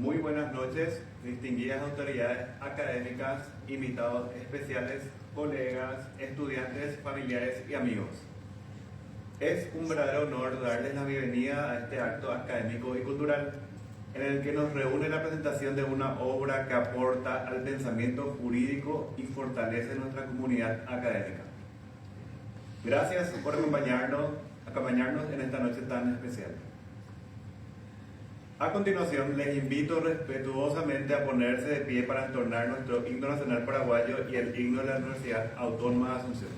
Muy buenas noches, distinguidas autoridades académicas, invitados especiales, colegas, estudiantes, familiares y amigos. Es un verdadero honor darles la bienvenida a este acto académico y cultural, en el que nos reúne la presentación de una obra que aporta al pensamiento jurídico y fortalece nuestra comunidad académica. Gracias por acompañarnos en esta noche tan especial. A continuación, les invito respetuosamente a ponerse de pie para entonar nuestro himno nacional paraguayo y el himno de la Universidad Autónoma de Asunción.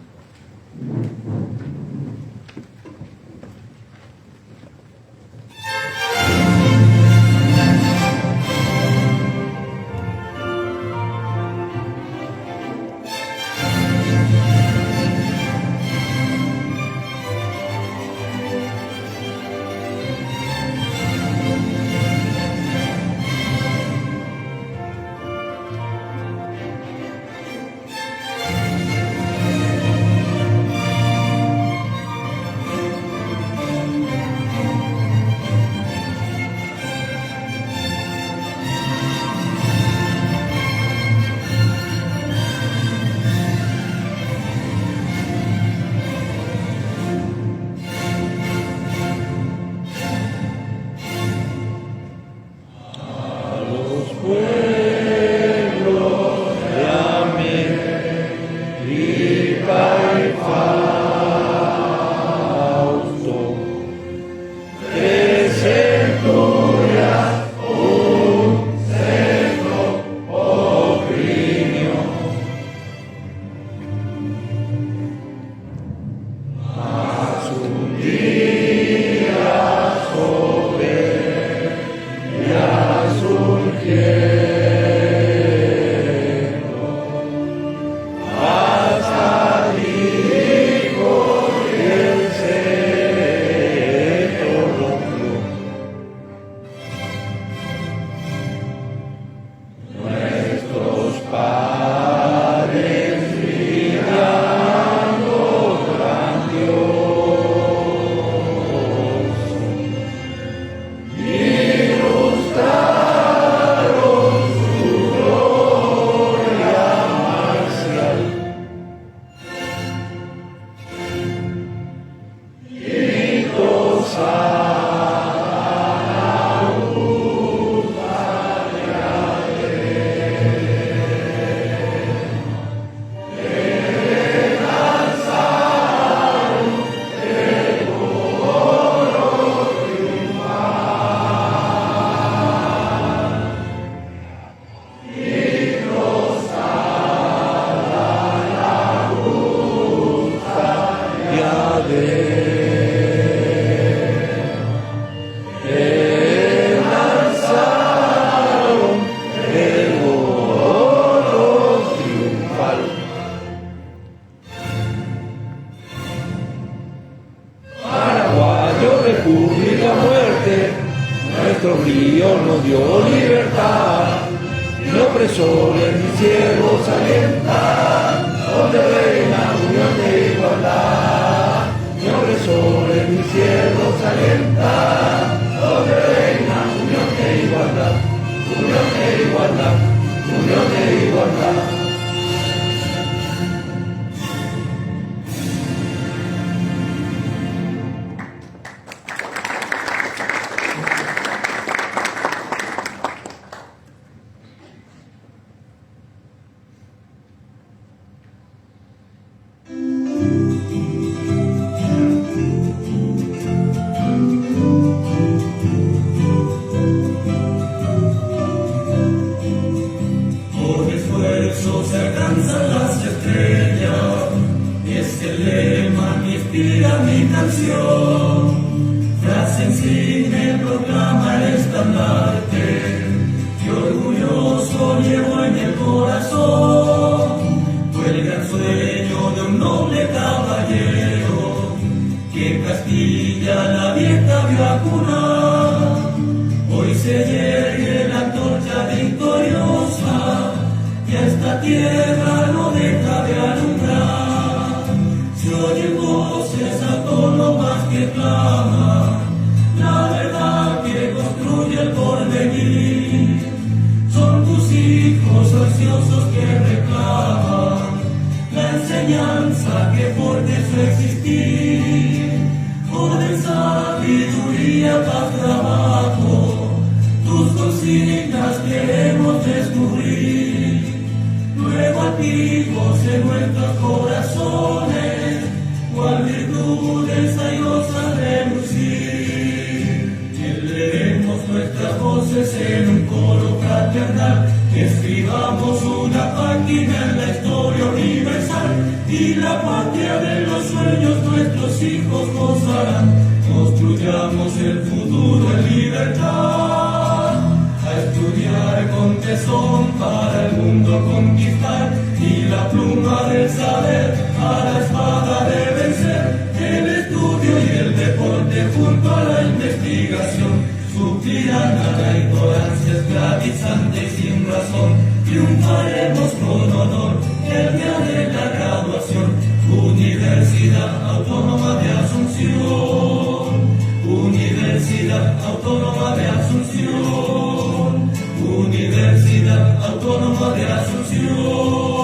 voces en un coro fraternal, escribamos una página en la historia universal, y la patria de los sueños nuestros hijos gozarán. Construyamos el futuro en libertad, a estudiar con tesón para el mundo conquistar, y la pluma del saber a la espada de vencer. El estudio y el deporte junto a la investigación suplirán a la ignorancia esclavizante y sin razón. Triunfaremos con honor el día de la graduación. Universidad Autónoma de Asunción, Universidad Autónoma de Asunción, Universidad Autónoma de Asunción.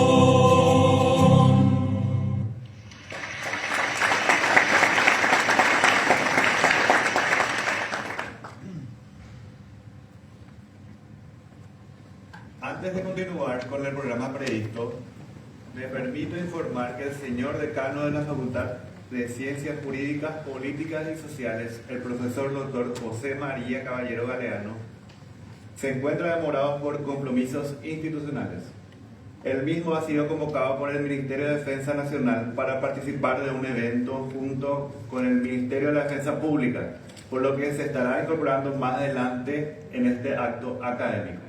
Antes de continuar con el programa previsto, me permito informar que el señor decano de la Facultad de Ciencias Jurídicas, Políticas y Sociales, el profesor Dr. José María Caballero Galeano, se encuentra demorado por compromisos institucionales. Él mismo ha sido convocado por el Ministerio de Defensa Nacional para participar de un evento junto con el Ministerio de la Defensa Pública, por lo que se estará incorporando más adelante en este acto académico.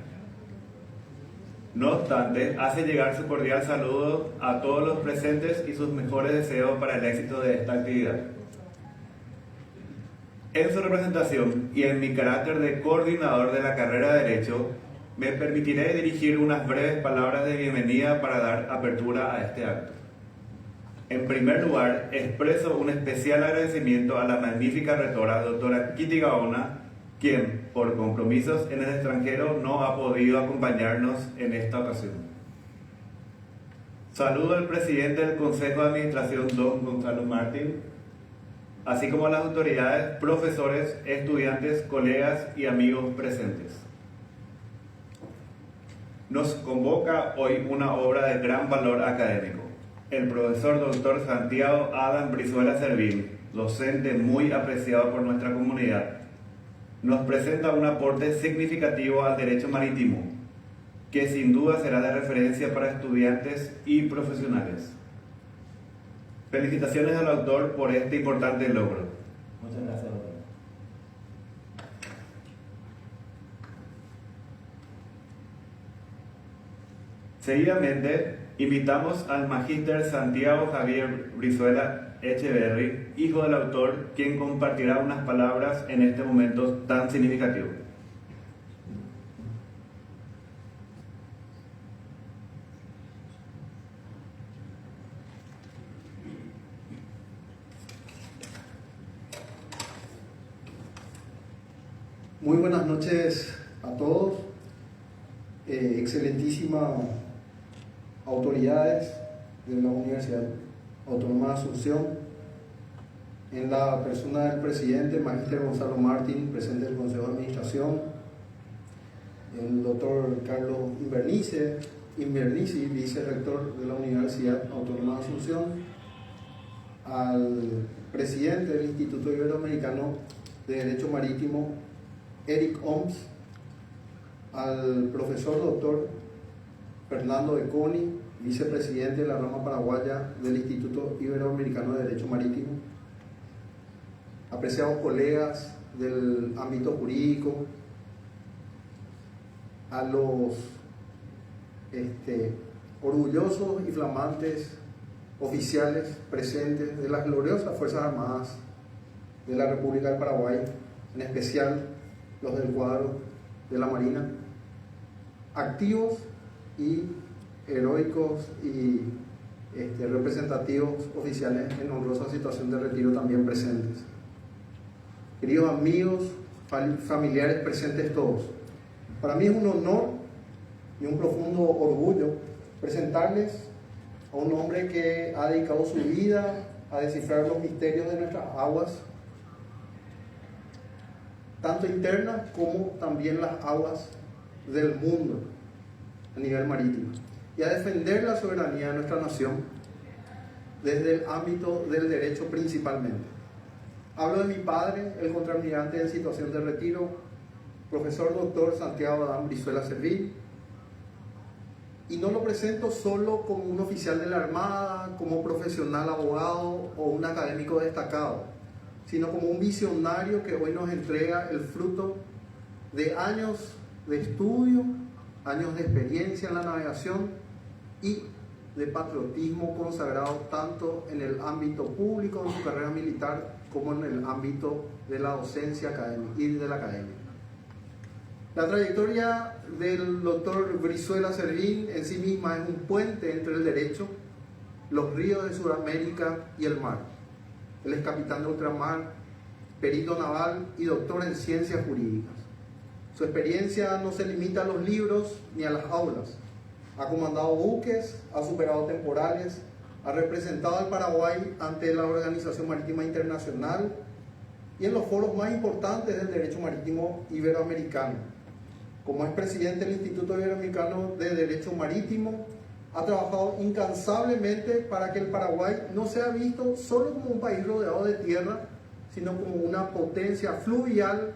No obstante, hace llegar su cordial saludo a todos los presentes y sus mejores deseos para el éxito de esta actividad. En su representación y en mi carácter de coordinador de la carrera de Derecho, me permitiré dirigir unas breves palabras de bienvenida para dar apertura a este acto. En primer lugar, expreso un especial agradecimiento a la magnífica rectora, doctora Kitty Gaona, quien, por compromisos en el extranjero, no ha podido acompañarnos en esta ocasión. Saludo al presidente del Consejo de Administración, don Gonzalo Martín, así como a las autoridades, profesores, estudiantes, colegas y amigos presentes. Nos convoca hoy una obra de gran valor académico. El profesor Dr. Santiago Adam Brizuela Servín, docente muy apreciado por nuestra comunidad, nos presenta un aporte significativo al derecho marítimo, que sin duda será de referencia para estudiantes y profesionales. Felicitaciones al autor por este importante logro. Muchas gracias, doctor. Seguidamente, invitamos al magíster Santiago Javier Brizuela Echeverry, hijo del autor, quien compartirá unas palabras en este momento tan significativo. Muy buenas noches a todos, excelentísimas autoridades de la Universidad Autónoma de Asunción, en la persona del presidente, magíster Gonzalo Martín, presente del Consejo de Administración, el doctor Carlos Invernici, vicerrector de la Universidad Autónoma de Asunción, al presidente del Instituto Iberoamericano de Derecho Marítimo, Eric Oms, al profesor doctor Fernando de Coni, vicepresidente de la rama paraguaya del Instituto Iberoamericano de Derecho Marítimo, apreciados colegas del ámbito jurídico, a los orgullosos y flamantes oficiales presentes de las gloriosas Fuerzas Armadas de la República del Paraguay, en especial los del cuadro de la Marina, activos y heroicos y representativos oficiales en honrosa situación de retiro también presentes. Queridos amigos, familiares presentes todos, para mí es un honor y un profundo orgullo presentarles a un hombre que ha dedicado su vida a descifrar los misterios de nuestras aguas, tanto internas como también las aguas del mundo a nivel marítimo, y a defender la soberanía de nuestra nación desde el ámbito del derecho principalmente. Hablo de mi padre, el contraalmirante en situación de retiro, profesor doctor Santiago Adán Brizuela Servín. Y no lo presento solo como un oficial de la Armada, como profesional abogado o un académico destacado, sino como un visionario que hoy nos entrega el fruto de años de estudio, años de experiencia en la navegación y de patriotismo consagrado tanto en el ámbito público en su carrera militar como en el ámbito de la docencia académica y de la academia. La trayectoria del doctor Brizuela Servín en sí misma es un puente entre el derecho, los ríos de Sudamérica y el mar. Él es capitán de ultramar, perito naval y doctor en ciencias jurídicas. Su experiencia no se limita a los libros ni a las aulas. Ha comandado buques, ha superado temporales, ha representado al Paraguay ante la Organización Marítima Internacional y en los foros más importantes del derecho marítimo iberoamericano. Como es presidente del Instituto Iberoamericano de Derecho Marítimo, ha trabajado incansablemente para que el Paraguay no sea visto solo como un país rodeado de tierra, sino como una potencia fluvial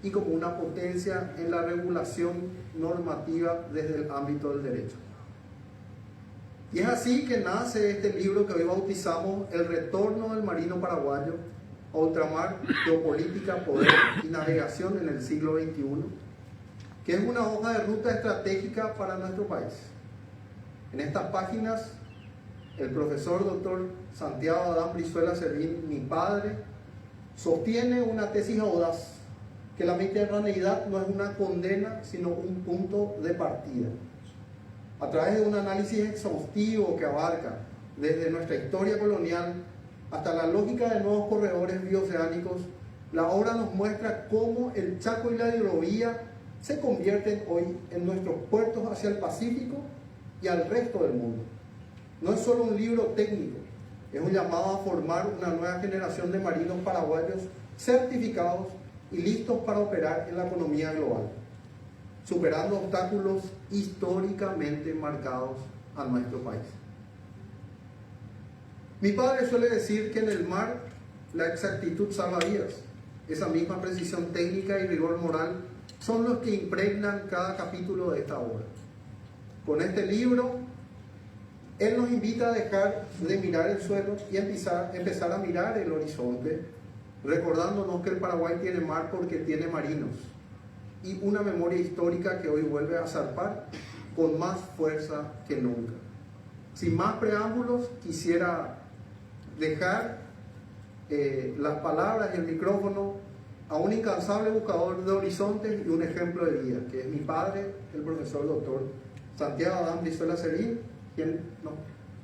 y como una potencia en la regulación normativa desde el ámbito del derecho. Y es así que nace este libro que hoy bautizamos El retorno del marino paraguayo a ultramar, geopolítica, poder y navegación en el siglo XXI, que es una hoja de ruta estratégica para nuestro país. En estas páginas, el profesor doctor Santiago Adán Brizuela Servín, mi padre, sostiene una tesis audaz, que la mediterraneidad no es una condena, sino un punto de partida. A través de un análisis exhaustivo que abarca desde nuestra historia colonial hasta la lógica de nuevos corredores bioceánicos, la obra nos muestra cómo el Chaco y la hidrovía se convierten hoy en nuestros puertos hacia el Pacífico y al resto del mundo. No es solo un libro técnico, es un llamado a formar una nueva generación de marinos paraguayos certificados y listos para operar en la economía global, superando obstáculos históricamente marcados a nuestro país. Mi padre suele decir que en el mar la exactitud salva vidas. Esa misma precisión técnica y rigor moral son los que impregnan cada capítulo de esta obra. Con este libro, él nos invita a dejar de mirar el suelo y empezar a mirar el horizonte, recordándonos que el Paraguay tiene mar porque tiene marinos y una memoria histórica que hoy vuelve a zarpar con más fuerza que nunca. Sin más preámbulos, quisiera dejar las palabras y el micrófono a un incansable buscador de horizontes y un ejemplo de vida, que es mi padre, el profesor doctor Santiago Adán Brizuela Servín, quien nos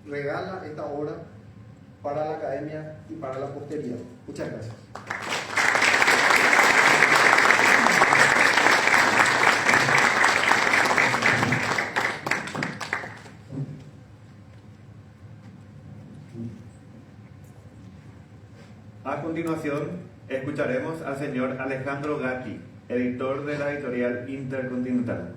regala esta obra para la academia y para la posteridad. Muchas gracias. A continuación, escucharemos al señor Alejandro Gatti, editor de la editorial Intercontinental.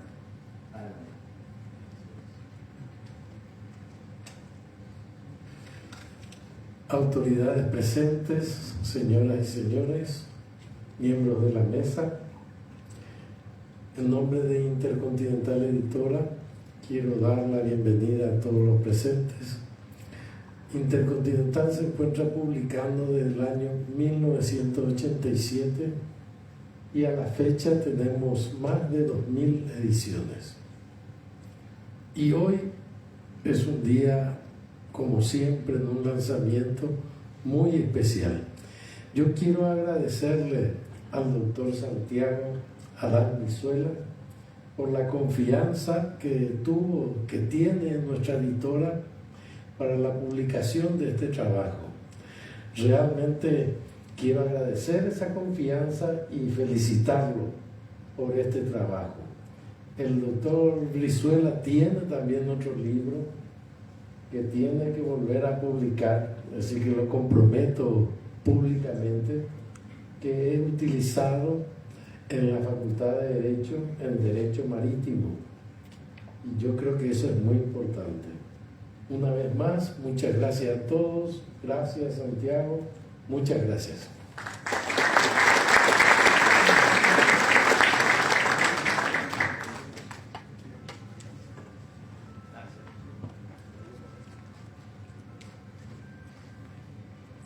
Autoridades presentes, señoras y señores, miembros de la mesa, en nombre de Intercontinental Editora, quiero dar la bienvenida a todos los presentes. Intercontinental se encuentra publicando desde el año 1987 y a la fecha tenemos más de 2000 ediciones. Y hoy es un día, como siempre, en un lanzamiento muy especial. Yo quiero agradecerle al doctor Santiago Adán Brizuela por la confianza que tiene en nuestra editora para la publicación de este trabajo. Realmente quiero agradecer esa confianza y felicitarlo por este trabajo. El doctor Brizuela tiene también otro libro que tiene que volver a publicar, así que lo comprometo públicamente, que he utilizado en la Facultad de Derecho, en Derecho Marítimo. Y yo creo que eso es muy importante. Una vez más, muchas gracias a todos. Gracias, Santiago. Muchas gracias.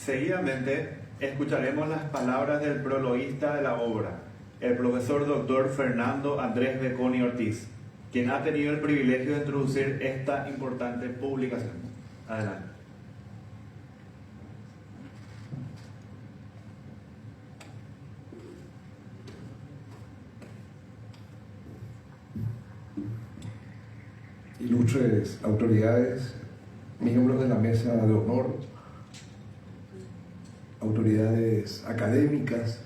Seguidamente, escucharemos las palabras del prologuista de la obra, el profesor Dr. Fernando Andrés Beconi Ortiz, quien ha tenido el privilegio de introducir esta importante publicación. Adelante. Ilustres autoridades, miembros de la mesa de honor, autoridades académicas,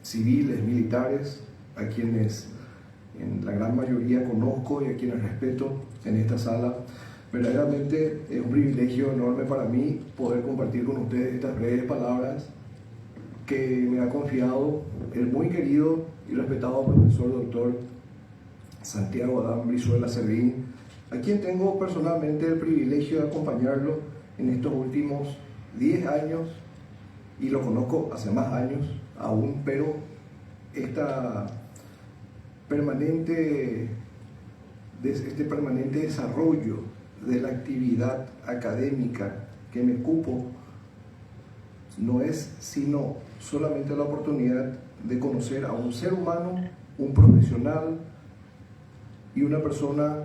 civiles, militares, a quienes en la gran mayoría conozco y a quienes respeto en esta sala. Verdaderamente es un privilegio enorme para mí poder compartir con ustedes estas breves palabras que me ha confiado el muy querido y respetado profesor doctor Santiago Adán Brizuela Servín, a quien tengo personalmente el privilegio de acompañarlo en estos últimos 10 años, y lo conozco hace más años aún, pero este permanente desarrollo de la actividad académica que me ocupo no es sino solamente la oportunidad de conocer a un ser humano, un profesional y una persona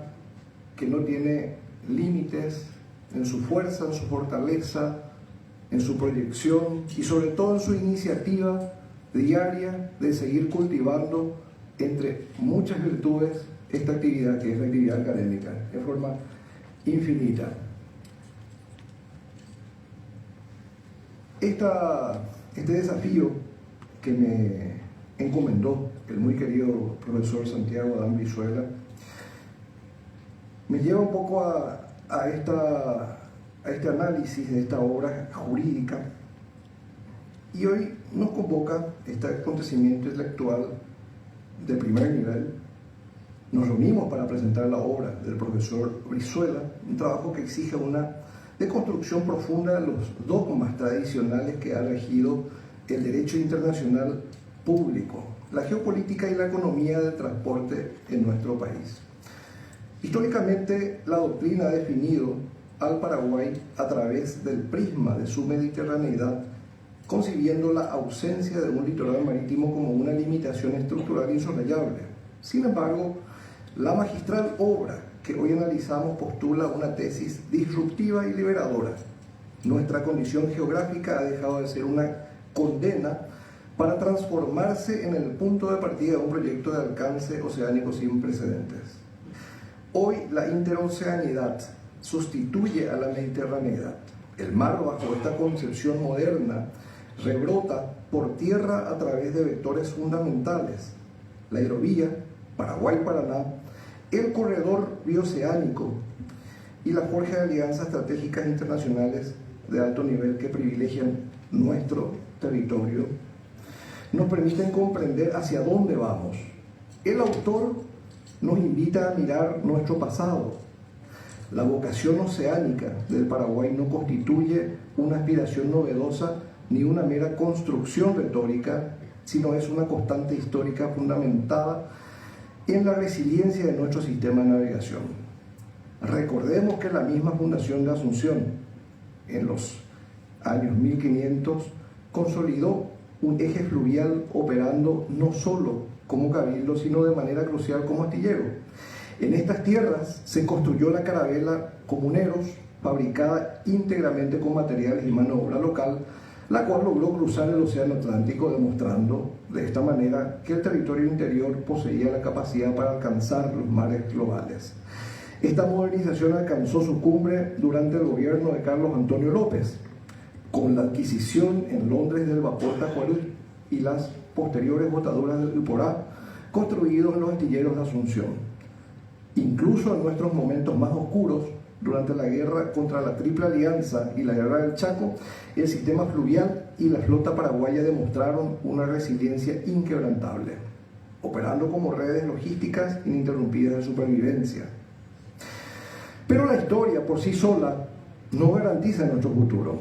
que no tiene límites en su fuerza, en su fortaleza, en su proyección y sobre todo en su iniciativa diaria de seguir cultivando, entre muchas virtudes, esta actividad que es la actividad académica, de forma infinita. Este desafío que me encomendó el muy querido profesor Santiago Adán Brizuela me lleva un poco a este análisis de esta obra jurídica, y hoy nos convoca este acontecimiento intelectual de primer nivel. Nos reunimos para presentar la obra del profesor Brizuela, un trabajo que exige una deconstrucción profunda de los dogmas tradicionales que ha regido el derecho internacional público, la geopolítica y la economía del transporte en nuestro país. Históricamente, la doctrina ha definido al Paraguay a través del prisma de su mediterraneidad, concibiendo la ausencia de un litoral marítimo como una limitación estructural insoslayable. Sin embargo, la magistral obra que hoy analizamos postula una tesis disruptiva y liberadora. Nuestra condición geográfica ha dejado de ser una condena para transformarse en el punto de partida de un proyecto de alcance oceánico sin precedentes. Hoy la interoceanidad sustituye a la mediterraneidad. El mar, bajo esta concepción moderna, rebrota por tierra a través de vectores fundamentales: la hidrovía, Paraguay-Paraná, el corredor bioceánico y la forja de alianzas estratégicas internacionales de alto nivel que privilegian nuestro territorio, nos permiten comprender hacia dónde vamos. El autor nos invita a mirar nuestro pasado. La vocación oceánica del Paraguay no constituye una aspiración novedosa ni una mera construcción retórica, sino es una constante histórica fundamentada en la resiliencia de nuestro sistema de navegación. Recordemos que la misma fundación de Asunción, en los años 1500, consolidó un eje fluvial operando no solo como cabildo, sino de manera crucial como astillero. En estas tierras se construyó la carabela Comuneros, fabricada íntegramente con materiales y mano de obra local, la cual logró cruzar el Océano Atlántico, demostrando de esta manera que el territorio interior poseía la capacidad para alcanzar los mares globales. Esta modernización alcanzó su cumbre durante el gobierno de Carlos Antonio López, con la adquisición en Londres del vapor Tacuarí y las posteriores botaduras del Iporá, construidos en los astilleros de Asunción. Incluso en nuestros momentos más oscuros, durante la guerra contra la Triple Alianza y la guerra del Chaco, el sistema fluvial y la flota paraguaya demostraron una resiliencia inquebrantable, operando como redes logísticas ininterrumpidas de supervivencia. Pero la historia por sí sola no garantiza nuestro futuro.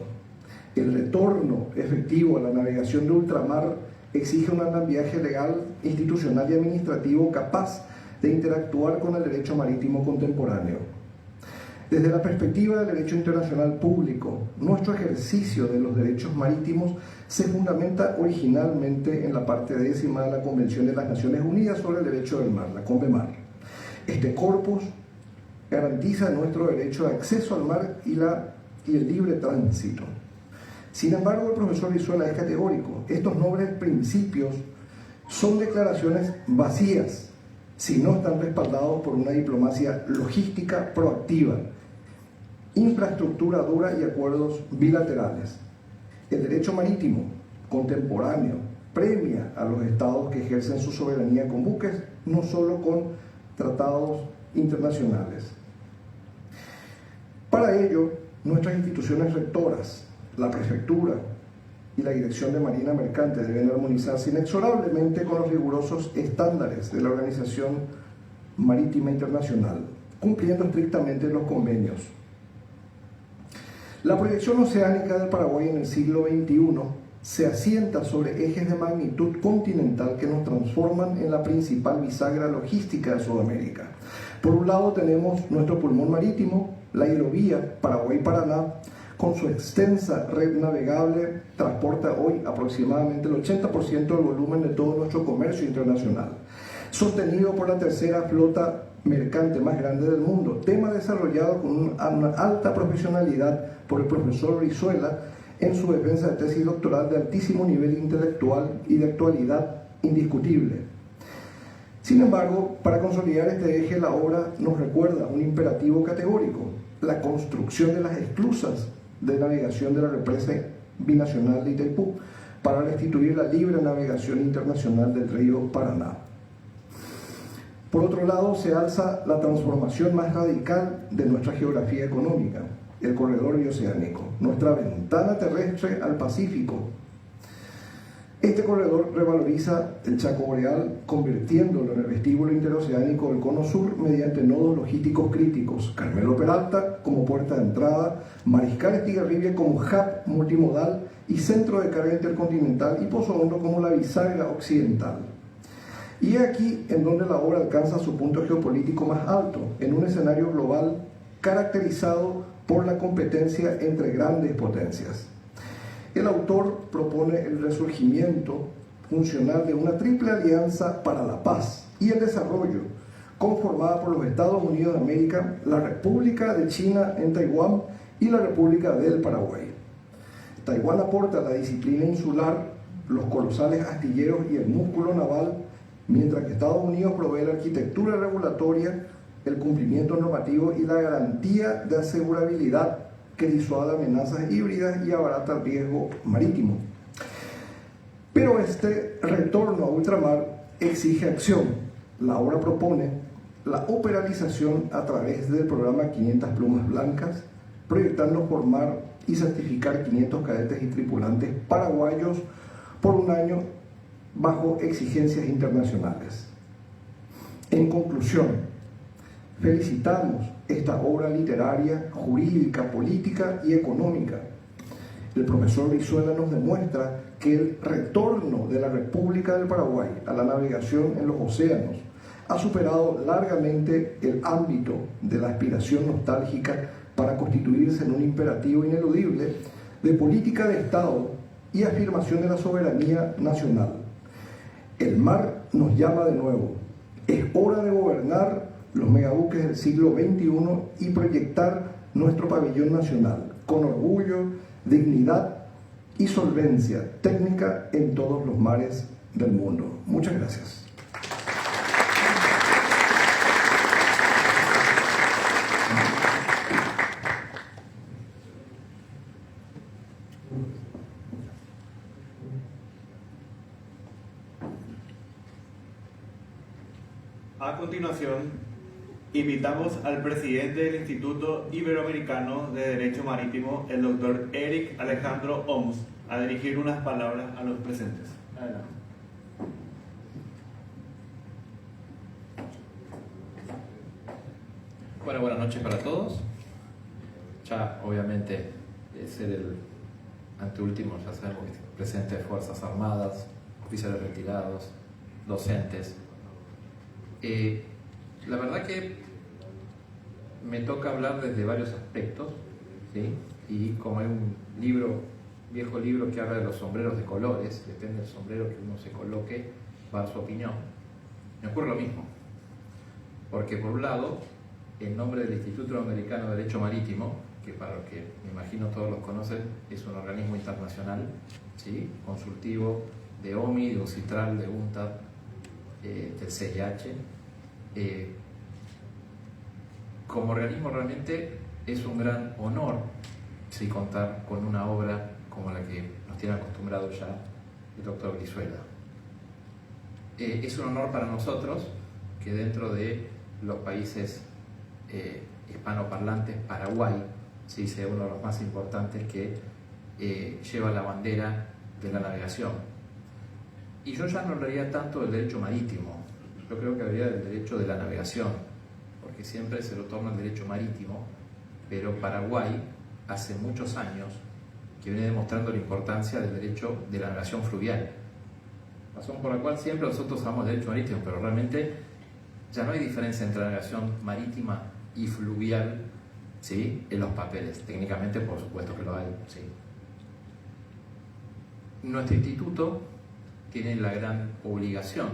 El retorno efectivo a la navegación de ultramar exige un andamiaje legal, institucional y administrativo capaz de interactuar con el derecho marítimo contemporáneo. Desde la perspectiva del derecho internacional público, nuestro ejercicio de los derechos marítimos se fundamenta originalmente en la parte 10ª de la Convención de las Naciones Unidas sobre el Derecho del Mar, la CONVEMAR. Este corpus garantiza nuestro derecho de acceso al mar y el libre tránsito. Sin embargo, el profesor Brizuela es categórico. Estos nobles principios son declaraciones vacías si no están respaldados por una diplomacia logística proactiva, infraestructura dura y acuerdos bilaterales. El derecho marítimo contemporáneo premia a los estados que ejercen su soberanía con buques, no solo con tratados internacionales. Para ello, nuestras instituciones rectoras, la prefectura y la Dirección de Marina Mercante deben armonizarse inexorablemente con los rigurosos estándares de la Organización Marítima Internacional, cumpliendo estrictamente los convenios. La proyección oceánica del Paraguay en el siglo XXI se asienta sobre ejes de magnitud continental que nos transforman en la principal bisagra logística de Sudamérica. Por un lado tenemos nuestro pulmón marítimo, la hidrovía Paraguay-Paraná, con su extensa red navegable, transporta hoy aproximadamente el 80% del volumen de todo nuestro comercio internacional, sostenido por la tercera flota mercante más grande del mundo, tema desarrollado con una alta profesionalidad por el profesor Brizuela en su defensa de tesis doctoral de altísimo nivel intelectual y de actualidad indiscutible. Sin embargo, para consolidar este eje, la obra nos recuerda un imperativo categórico: la construcción de las esclusas de navegación de la represa binacional de Itaipú para restituir la libre navegación internacional del río Paraná. Por otro lado, se alza la transformación más radical de nuestra geografía económica, el corredor bioceánico, nuestra ventana terrestre al Pacífico. Este corredor revaloriza el Chaco Boreal, convirtiéndolo en el vestíbulo interoceánico del Cono Sur mediante nodos logísticos críticos: Carmelo Peralta como puerta de entrada, Mariscal Estigarribia como hub multimodal y centro de carga intercontinental, y Pozo Hondo como la bisagra occidental. Y aquí en donde la obra alcanza su punto geopolítico más alto, en un escenario global caracterizado por la competencia entre grandes potencias. El autor propone el resurgimiento funcional de una triple alianza para la paz y el desarrollo, conformada por los Estados Unidos de América, la República de China en Taiwán y la República del Paraguay. Taiwán aporta la disciplina insular, los colosales astilleros y el músculo naval, mientras que Estados Unidos provee la arquitectura regulatoria, el cumplimiento normativo y la garantía de asegurabilidad que disuada amenazas híbridas y abarata el riesgo marítimo. Pero este retorno a ultramar exige acción. La obra propone la operalización a través del programa 500 Plumas Blancas, proyectando formar y certificar 500 cadetes y tripulantes paraguayos por un año bajo exigencias internacionales. En conclusión, felicitamos esta obra literaria, jurídica, política y económica. El profesor Brizuela nos demuestra que el retorno de la República del Paraguay a la navegación en los océanos ha superado largamente el ámbito de la aspiración nostálgica para constituirse en un imperativo ineludible de política de Estado y afirmación de la soberanía nacional. El mar nos llama de nuevo. Es hora de gobernar los megabuques del siglo XXI y proyectar nuestro pabellón nacional con orgullo, dignidad y solvencia técnica en todos los mares del mundo. Muchas gracias. A continuación, invitamos al presidente del Instituto Iberoamericano de Derecho Marítimo, el doctor Eric Alejandro Oms, a dirigir unas palabras a los presentes. Adelante. Bueno, buenas noches para todos. Ya, obviamente, ser el anteúltimo, ya sabemos que presente de Fuerzas Armadas, oficiales retirados, docentes. La verdad que me toca hablar desde varios aspectos, ¿sí? Y como hay un viejo libro que habla de los sombreros de colores, depende del sombrero que uno se coloque, va a su opinión. Me ocurre lo mismo, porque por un lado, en nombre del Instituto Americano de Derecho Marítimo, que para los que me imagino todos los conocen, es un organismo internacional, ¿sí? Consultivo de OMI, de UNCITRAL, de UNTAD, del CIH. Como organismo realmente es un gran honor, ¿sí? Contar con una obra como la que nos tiene acostumbrado ya el doctor Brizuela. Es un honor para nosotros que dentro de los países hispanoparlantes, Paraguay, ¿sí? Sea uno de los más importantes que lleva la bandera de la navegación. Y yo ya no hablaría tanto del derecho marítimo, yo creo que hablaría del derecho de la navegación, porque siempre se lo toma el derecho marítimo, pero Paraguay hace muchos años que viene demostrando la importancia del derecho de la navegación fluvial, razón por la cual siempre nosotros hablamos de derecho marítimo, pero realmente ya no hay diferencia entre la navegación marítima y fluvial, ¿sí? En los papeles. Técnicamente, por supuesto que lo hay, ¿sí? Nuestro instituto tiene la gran obligación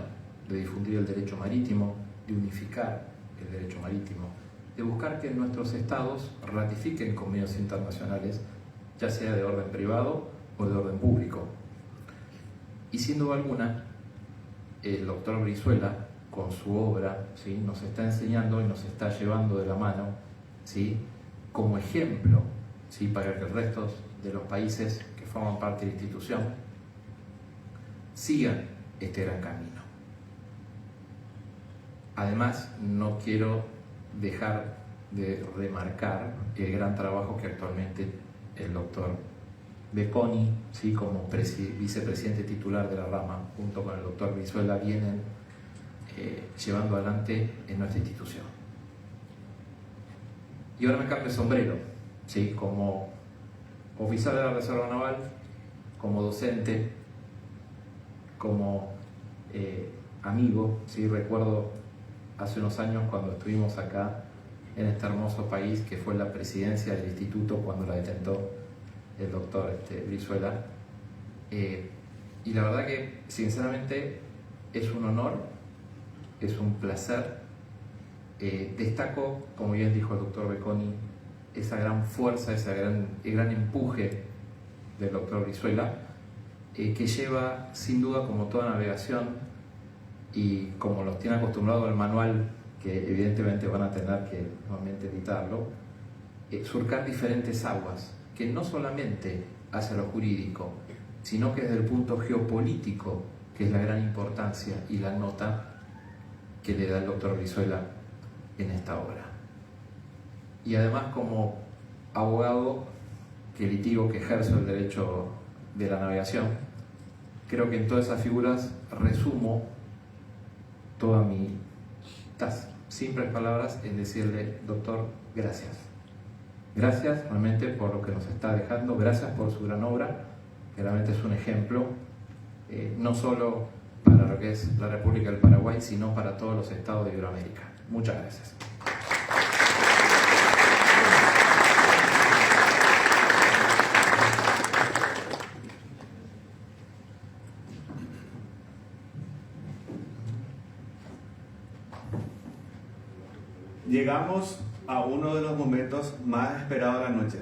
de difundir el derecho marítimo, de unificar el derecho marítimo, de buscar que nuestros estados ratifiquen convenios internacionales, ya sea de orden privado o de orden público. Y sin duda alguna, el doctor Brizuela, con su obra, ¿sí? Nos está enseñando y nos está llevando de la mano, ¿sí? Como ejemplo, ¿sí? Para que el resto de los países que forman parte de la institución sigan este gran camino. Además, no quiero dejar de remarcar el gran trabajo que actualmente el doctor Becconi, ¿sí? Como vicepresidente titular de la rama, junto con el doctor Brizuela, vienen llevando adelante en nuestra institución. Y ahora me cambio el sombrero, ¿sí? Como oficial de la Reserva Naval, como docente, como amigo, ¿sí? Recuerdo hace unos años cuando estuvimos acá en este hermoso país que fue la presidencia del instituto cuando la detentó el doctor Brizuela, y la verdad que sinceramente es un honor, es un placer. Destaco, como bien dijo el doctor Becconi, esa gran fuerza, el gran empuje del doctor Brizuela, que lleva sin duda, como toda navegación y como los tiene acostumbrado el manual, que evidentemente van a tener que nuevamente editarlo, surcar diferentes aguas, que no solamente hacia lo jurídico, sino que desde el punto geopolítico, que es la gran importancia y la nota que le da el doctor Brizuela en esta obra. Y además, como abogado que litigo, que ejerzo el derecho de la navegación, creo que en todas esas figuras resumo todas mis simples palabras en decirle: doctor, gracias. Gracias realmente por lo que nos está dejando, gracias por su gran obra, que realmente es un ejemplo, no solo para lo que es la República del Paraguay, sino para todos los estados de Iberoamérica. Muchas gracias. Llegamos a uno de los momentos más esperados de la noche.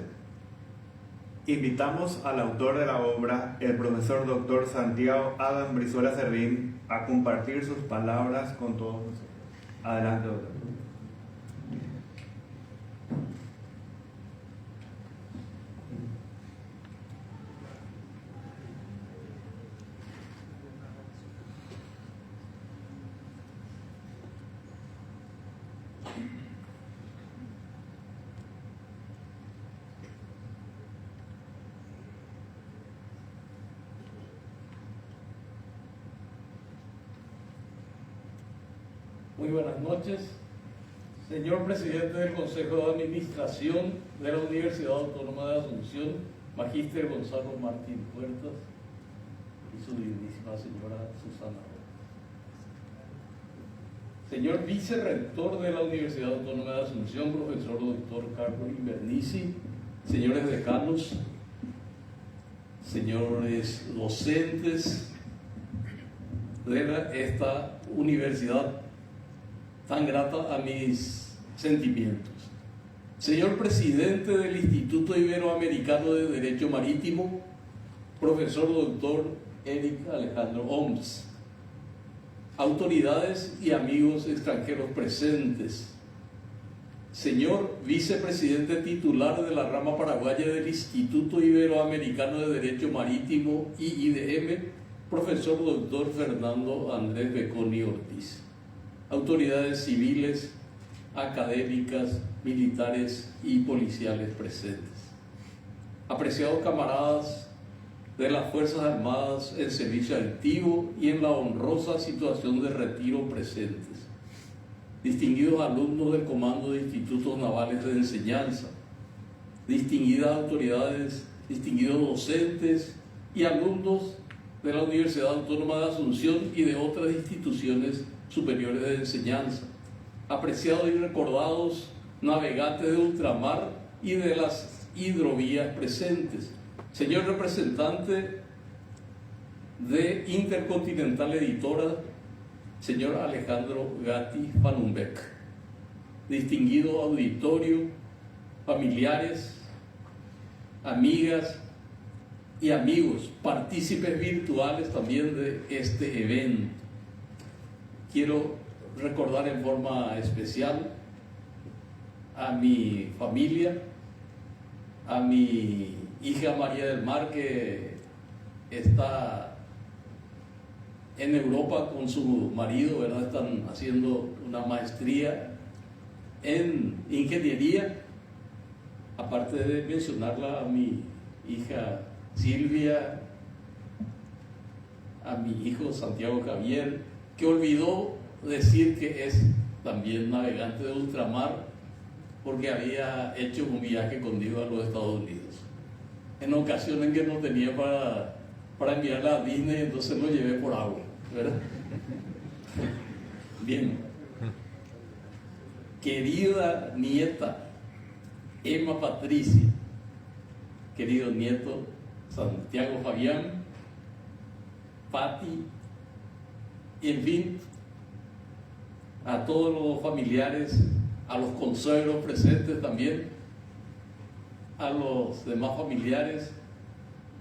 Invitamos al autor de la obra, el profesor Dr. Santiago Adam Brizuela Servín, a compartir sus palabras con todos nosotros. Adelante, doctor. Muy buenas noches, señor presidente del Consejo de Administración de la Universidad Autónoma de Asunción, Magíster Gonzalo Martín Puertas, y su dignísima señora Susana Rojas. señor vicerrector de la Universidad Autónoma de Asunción, profesor doctor Carlos Invernici, señores decanos, señores docentes de esta universidad tan grata a mis sentimientos, señor presidente del Instituto Iberoamericano de Derecho Marítimo, profesor doctor Eric Alejandro Oms, autoridades y amigos extranjeros presentes, señor vicepresidente titular de la rama paraguaya del Instituto Iberoamericano de Derecho Marítimo, IIDM, profesor doctor Fernando Andrés Beconi Ortiz, autoridades civiles, académicas, militares y policiales presentes, apreciados camaradas de las Fuerzas Armadas en servicio activo y en la honrosa situación de retiro presentes, distinguidos alumnos del Comando de Institutos Navales de Enseñanza, distinguidas autoridades, distinguidos docentes y alumnos de la Universidad Autónoma de Asunción y de otras instituciones superiores de enseñanza, apreciados y recordados navegantes de ultramar y de las hidrovías presentes, señor representante de Intercontinental Editora, señor Alejandro Gatti Fanumbeck, distinguido auditorio, familiares, amigas y amigos, partícipes virtuales también de este evento. Quiero recordar en forma especial a mi familia, a mi hija María del Mar, que está en Europa con su marido, ¿verdad? Están haciendo una maestría en ingeniería. Aparte de mencionarla, a mi hija Silvia, a mi hijo Santiago Javier, que olvidó decir que es también navegante de ultramar porque había hecho un viaje conmigo a los Estados Unidos. En ocasiones en que no tenía para enviarla a Disney, entonces lo llevé por agua, ¿verdad? Bien. Querida nieta Emma Patricia, querido nieto Santiago Fabián, Pati, y en fin, a todos los familiares, a los consuegros presentes también, a los demás familiares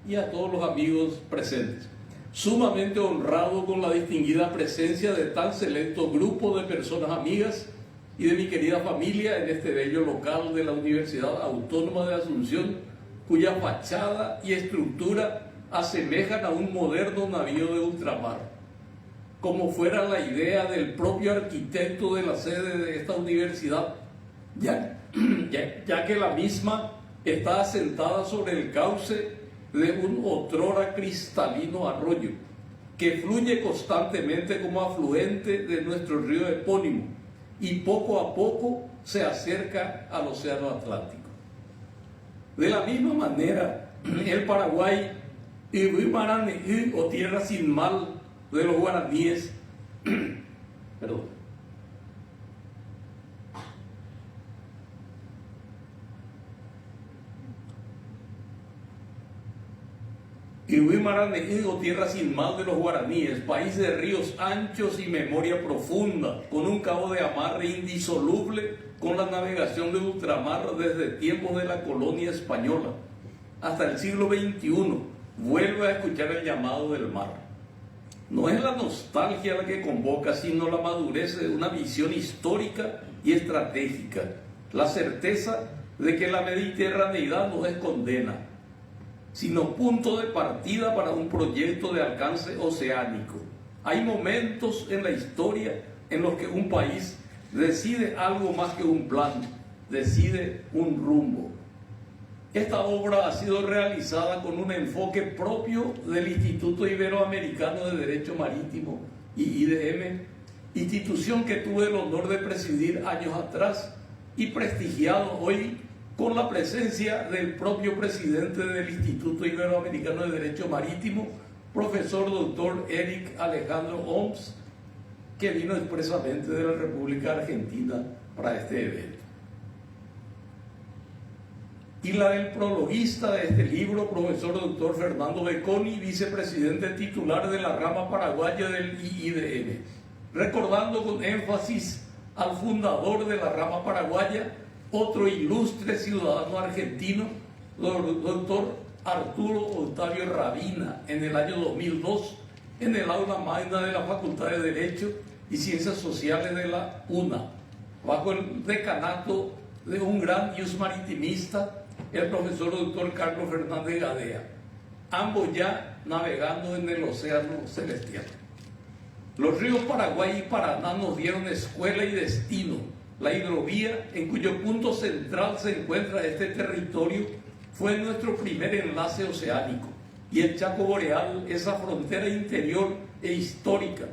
y a todos los amigos presentes. Sumamente honrado con la distinguida presencia de tan selecto grupo de personas amigas y de mi querida familia en este bello local de la Universidad Autónoma de Asunción, cuya fachada y estructura asemejan a un moderno navío de ultramar, como fuera la idea del propio arquitecto de la sede de esta universidad, ya que la misma está asentada sobre el cauce de un otrora cristalino arroyo que fluye constantemente como afluente de nuestro río epónimo y poco a poco se acerca al océano Atlántico. De la misma manera, el Paraguay, o tierra sin mal de los guaraníes, perdón, o tierra sin mal de los guaraníes, país de ríos anchos y memoria profunda, con un cabo de amarre indisoluble con la navegación de ultramar desde tiempos de la colonia española hasta el siglo XXI, vuelve a escuchar el llamado del mar. No es la nostalgia la que convoca, sino la madurez de una visión histórica y estratégica, la certeza de que la mediterraneidad no es condena, sino punto de partida para un proyecto de alcance oceánico. Hay momentos en la historia en los que un país decide algo más que un plan, decide un rumbo. Esta obra ha sido realizada con un enfoque propio del Instituto Iberoamericano de Derecho Marítimo, IIDM, institución que tuve el honor de presidir años atrás y prestigiado hoy con la presencia del propio presidente del Instituto Iberoamericano de Derecho Marítimo, profesor doctor Eric Alejandro Oms, que vino expresamente de la República Argentina para este evento. Y la del prologuista de este libro, profesor doctor Fernando Becconi, vicepresidente titular de la rama paraguaya del IIDN, recordando con énfasis al fundador de la rama paraguaya, otro ilustre ciudadano argentino, doctor Arturo Octavio Rabina, en el año 2002, en el aula magna de la Facultad de Derecho y Ciencias Sociales de la UNA, bajo el decanato de un gran maritimista, el profesor doctor Carlos Fernández Gadea, ambos ya navegando en el océano celestial. Los ríos Paraguay y Paraná nos dieron escuela y destino. La hidrovía, en cuyo punto central se encuentra este territorio, fue nuestro primer enlace oceánico, y el Chaco Boreal, esa frontera interior e histórica,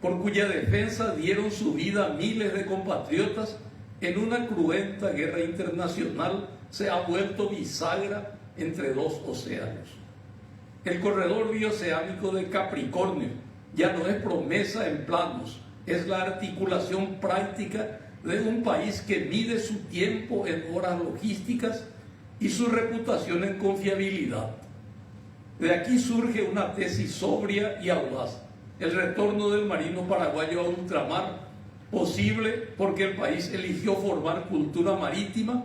por cuya defensa dieron su vida miles de compatriotas en una cruenta guerra internacional, se ha vuelto bisagra entre dos océanos. El corredor bioceánico de Capricornio ya no es promesa en planos, es la articulación práctica de un país que mide su tiempo en horas logísticas y su reputación en confiabilidad. De aquí surge una tesis sobria y audaz: el retorno del marino paraguayo a ultramar, posible porque el país eligió formar cultura marítima,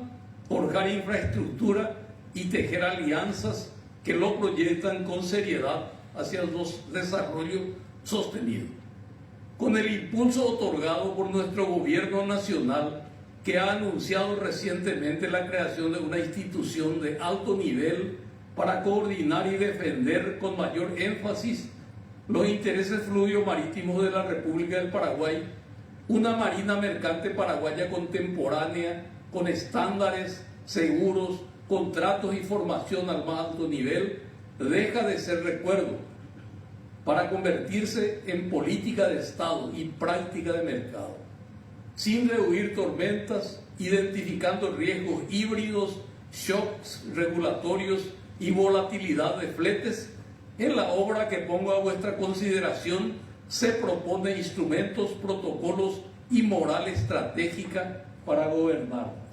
forjar infraestructura y tejer alianzas que lo proyectan con seriedad hacia el desarrollo sostenido. Con el impulso otorgado por nuestro gobierno nacional, que ha anunciado recientemente la creación de una institución de alto nivel para coordinar y defender con mayor énfasis los intereses fluvio-marítimos de la República del Paraguay, una marina mercante paraguaya contemporánea, con estándares seguros, contratos y formación al más alto nivel, deja de ser recuerdo para convertirse en política de Estado y práctica de mercado, sin rehuir tormentas, identificando riesgos híbridos, shocks regulatorios y volatilidad de fletes. En la obra que pongo a vuestra consideración se propone instrumentos, protocolos y moral estratégica para gobernar.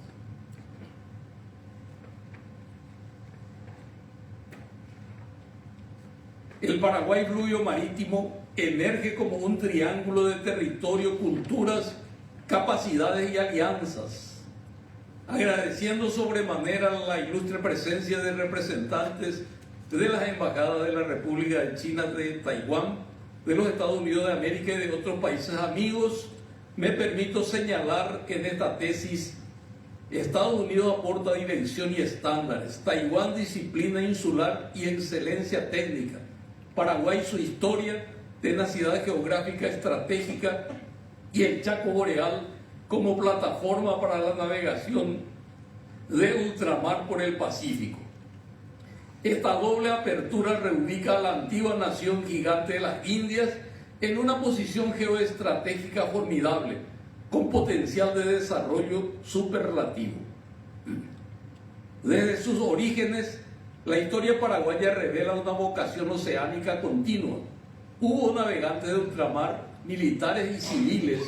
El Paraguay fluvio marítimo emerge como un triángulo de territorio, culturas, capacidades y alianzas, agradeciendo sobremanera la ilustre presencia de representantes de las embajadas de la República de China, de Taiwán, de los Estados Unidos de América y de otros países amigos. Me permito señalar que en esta tesis Estados Unidos aporta dimensión y estándares, Taiwán disciplina insular y excelencia técnica, Paraguay su historia, tenacidad geográfica estratégica y el Chaco Boreal como plataforma para la navegación de ultramar por el Pacífico. Esta doble apertura reubica a la antigua nación gigante de las Indias en una posición geoestratégica formidable, con potencial de desarrollo superlativo. Desde sus orígenes, la historia paraguaya revela una vocación oceánica continua. Hubo navegantes de ultramar, militares y civiles,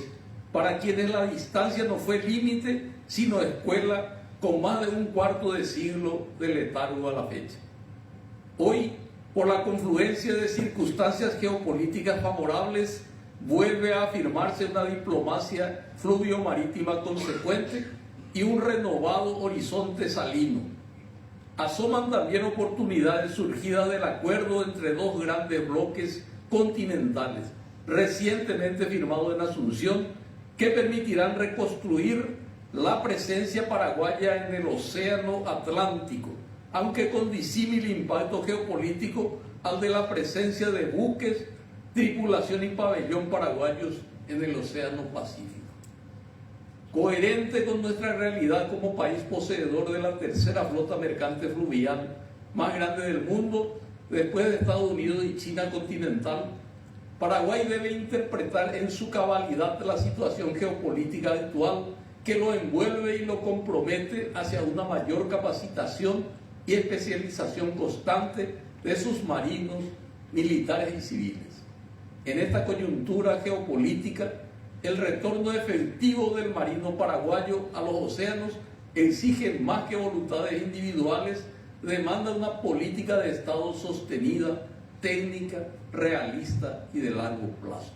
para quienes la distancia no fue límite, sino escuela, con más de un cuarto de siglo de letargo a la fecha. Hoy, por la confluencia de circunstancias geopolíticas favorables, vuelve a afirmarse una diplomacia fluvio-marítima consecuente y un renovado horizonte salino. Asoman también oportunidades surgidas del acuerdo entre dos grandes bloques continentales, recientemente firmado en Asunción, que permitirán reconstruir la presencia paraguaya en el océano Atlántico, aunque con disímil impacto geopolítico al de la presencia de buques, tripulación y pabellón paraguayos en el océano Pacífico. Coherente con nuestra realidad como país poseedor de la tercera flota mercante fluvial más grande del mundo, después de Estados Unidos y China continental, Paraguay debe interpretar en su cabalidad la situación geopolítica actual que lo envuelve y lo compromete hacia una mayor capacitación y especialización constante de sus marinos, militares y civiles. En esta coyuntura geopolítica, el retorno efectivo del marino paraguayo a los océanos exige más que voluntades individuales, demanda una política de Estado sostenida, técnica, realista y de largo plazo.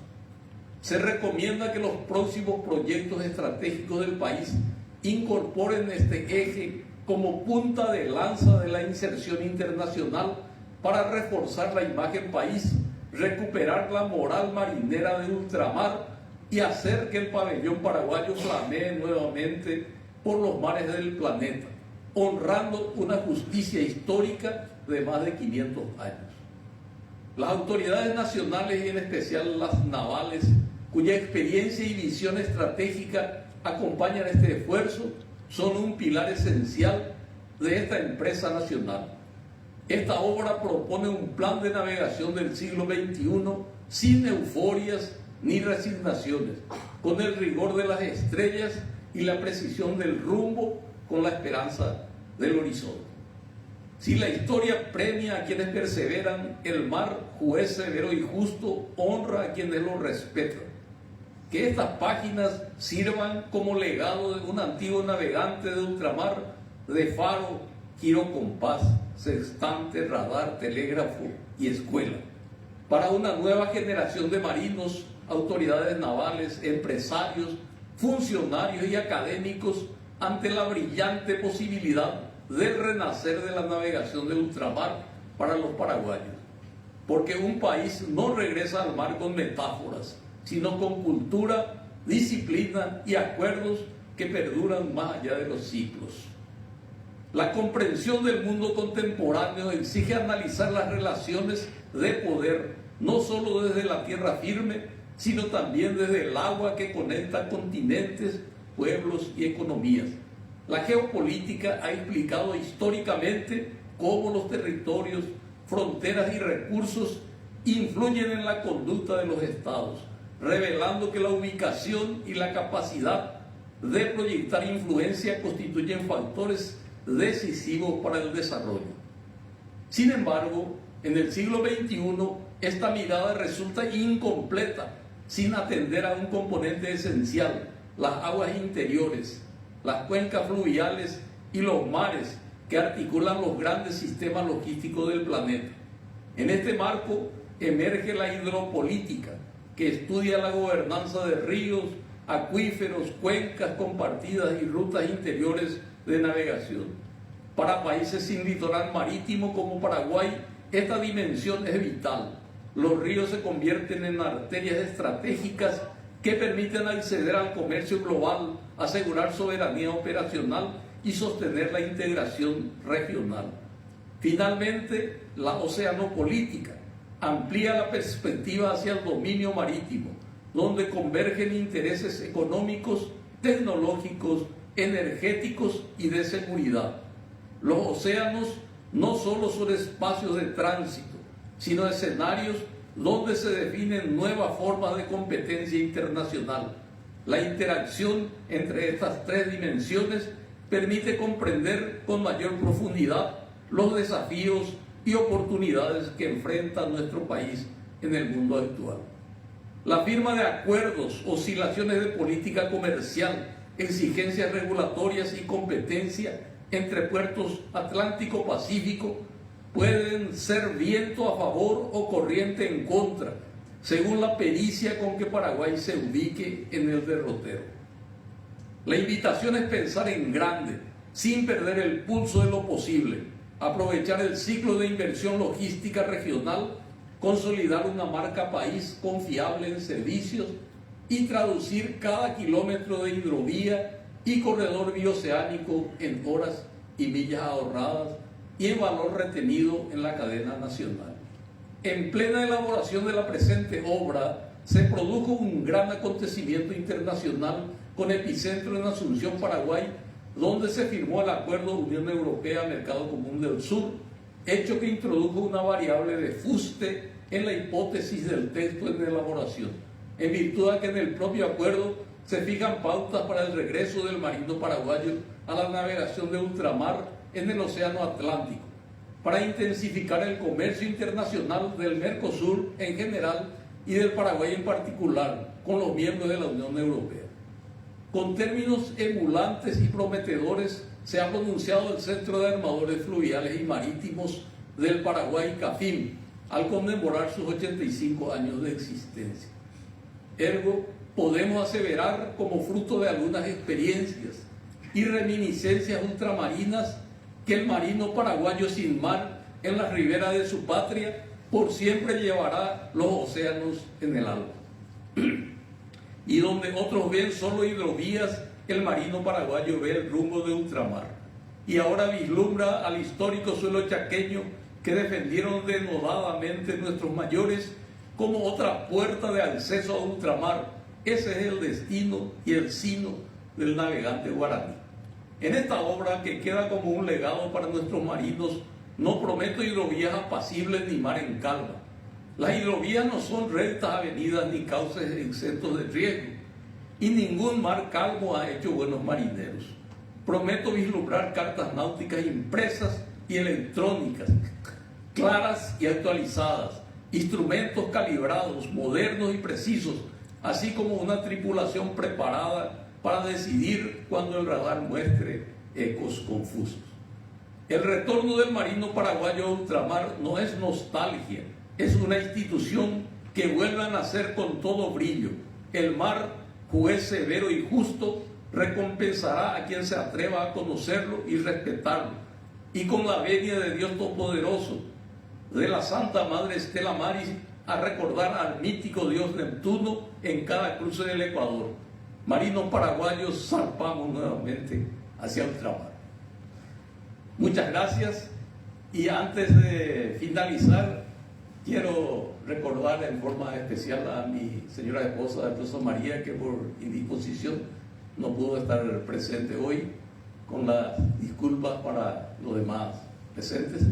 Se recomienda que los próximos proyectos estratégicos del país incorporen este eje como punta de lanza de la inserción internacional para reforzar la imagen país, recuperar la moral marinera de ultramar y hacer que el pabellón paraguayo flamee nuevamente por los mares del planeta, honrando una justicia histórica de más de 500 años. Las autoridades nacionales y en especial las navales, cuya experiencia y visión estratégica acompañan este esfuerzo, son un pilar esencial de esta empresa nacional. Esta obra propone un plan de navegación del siglo XXI sin euforias ni resignaciones, con el rigor de las estrellas y la precisión del rumbo, con la esperanza del horizonte. Si la historia premia a quienes perseveran, el mar, juez severo y justo, honra a quienes lo respetan. Que estas páginas sirvan como legado de un antiguo navegante de ultramar, de faro, giro compás, sextante, radar, telégrafo y escuela, para una nueva generación de marinos, autoridades navales, empresarios, funcionarios y académicos ante la brillante posibilidad del renacer de la navegación de ultramar para los paraguayos. Porque un país no regresa al mar con metáforas, sino con cultura, disciplina y acuerdos que perduran más allá de los siglos. La comprensión del mundo contemporáneo exige analizar las relaciones de poder, no solo desde la tierra firme, sino también desde el agua que conecta continentes, pueblos y economías. La geopolítica ha explicado históricamente cómo los territorios, fronteras y recursos influyen en la conducta de los estados, revelando que la ubicación y la capacidad de proyectar influencia constituyen factores decisivos para el desarrollo. Sin embargo, en el siglo XXI, esta mirada resulta incompleta sin atender a un componente esencial: las aguas interiores, las cuencas fluviales y los mares que articulan los grandes sistemas logísticos del planeta. En este marco emerge la hidropolítica, que estudia la gobernanza de ríos, acuíferos, cuencas compartidas y rutas interiores de navegación. Para países sin litoral marítimo como Paraguay, esta dimensión es vital. Los ríos se convierten en arterias estratégicas que permiten acceder al comercio global, asegurar soberanía operacional y sostener la integración regional. Finalmente, la oceanopolítica amplía la perspectiva hacia el dominio marítimo, donde convergen intereses económicos, tecnológicos, energéticos y de seguridad. Los océanos no solo son espacios de tránsito, sino escenarios donde se definen nuevas formas de competencia internacional. La interacción entre estas tres dimensiones permite comprender con mayor profundidad los desafíos y oportunidades que enfrenta nuestro país en el mundo actual. La firma de acuerdos, oscilaciones de política comercial, exigencias regulatorias y competencia entre puertos Atlántico-Pacífico pueden ser viento a favor o corriente en contra, según la pericia con que Paraguay se ubique en el derrotero. La invitación es pensar en grande, sin perder el pulso de lo posible, aprovechar el ciclo de inversión logística regional, consolidar una marca país confiable en servicios y traducir cada kilómetro de hidrovía y corredor bioceánico en horas y millas ahorradas y en valor retenido en la cadena nacional. En plena elaboración de la presente obra, se produjo un gran acontecimiento internacional con epicentro en Asunción, Paraguay, donde se firmó el Acuerdo Unión Europea-Mercado Común del Sur, hecho que introdujo una variable de fuste en la hipótesis del texto en elaboración, en virtud de que en el propio acuerdo se fijan pautas para el regreso del marino paraguayo a la navegación de ultramar en el Océano Atlántico, para intensificar el comercio internacional del Mercosur en general y del Paraguay en particular, con los miembros de la Unión Europea. Con términos emulantes y prometedores se ha pronunciado el Centro de Armadores Fluviales y Marítimos del Paraguay, CAFIM, al conmemorar sus 85 años de existencia. Ergo, podemos aseverar, como fruto de algunas experiencias y reminiscencias ultramarinas, que el marino paraguayo sin mar en las riberas de su patria por siempre llevará los océanos en el alma. Y donde otros ven solo hidrovías, el marino paraguayo ve el rumbo de ultramar. Y ahora vislumbra al histórico suelo chaqueño que defendieron denodadamente nuestros mayores como otra puerta de acceso a ultramar. Ese es el destino y el sino del navegante guaraní. En esta obra, que queda como un legado para nuestros marinos, no prometo hidrovías apacibles ni mar en calma. Las hidrovías no son rectas avenidas ni cauces exentos de riesgo, y ningún mar calmo ha hecho buenos marineros. Prometo vislumbrar cartas náuticas impresas y electrónicas, claras y actualizadas, instrumentos calibrados, modernos y precisos, así como una tripulación preparada para decidir cuando el radar muestre ecos confusos. El retorno del marino paraguayo a ultramar no es nostalgia, es una institución que vuelve a nacer con todo brillo. El mar, juez severo y justo, recompensará a quien se atreva a conocerlo y respetarlo. Y con la venia de Dios Todopoderoso, de la Santa Madre Estela Maris, a recordar al mítico Dios Neptuno en cada cruce del Ecuador. Marinos paraguayos, zarpamos nuevamente hacia ultramar. Muchas gracias, y antes de finalizar, quiero recordar en forma especial a mi señora esposa, Rosa María, que por indisposición no pudo estar presente hoy, con las disculpas para los demás presentes.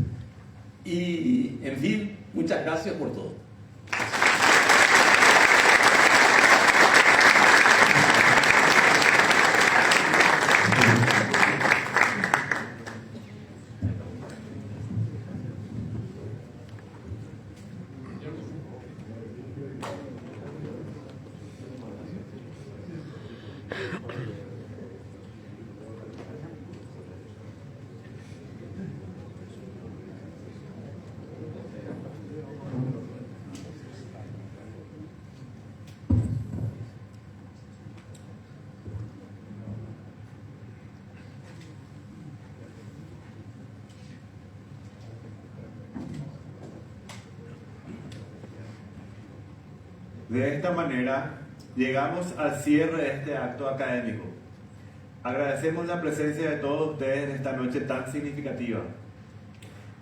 Y, en fin, muchas gracias por todo. De esta manera, llegamos al cierre de este acto académico. Agradecemos la presencia de todos ustedes en esta noche tan significativa,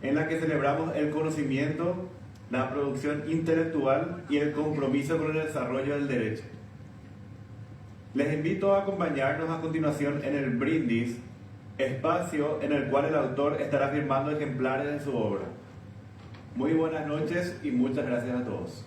en la que celebramos el conocimiento, la producción intelectual y el compromiso con el desarrollo del derecho. Les invito a acompañarnos a continuación en el brindis, espacio en el cual el autor estará firmando ejemplares de su obra. Muy buenas noches y muchas gracias a todos.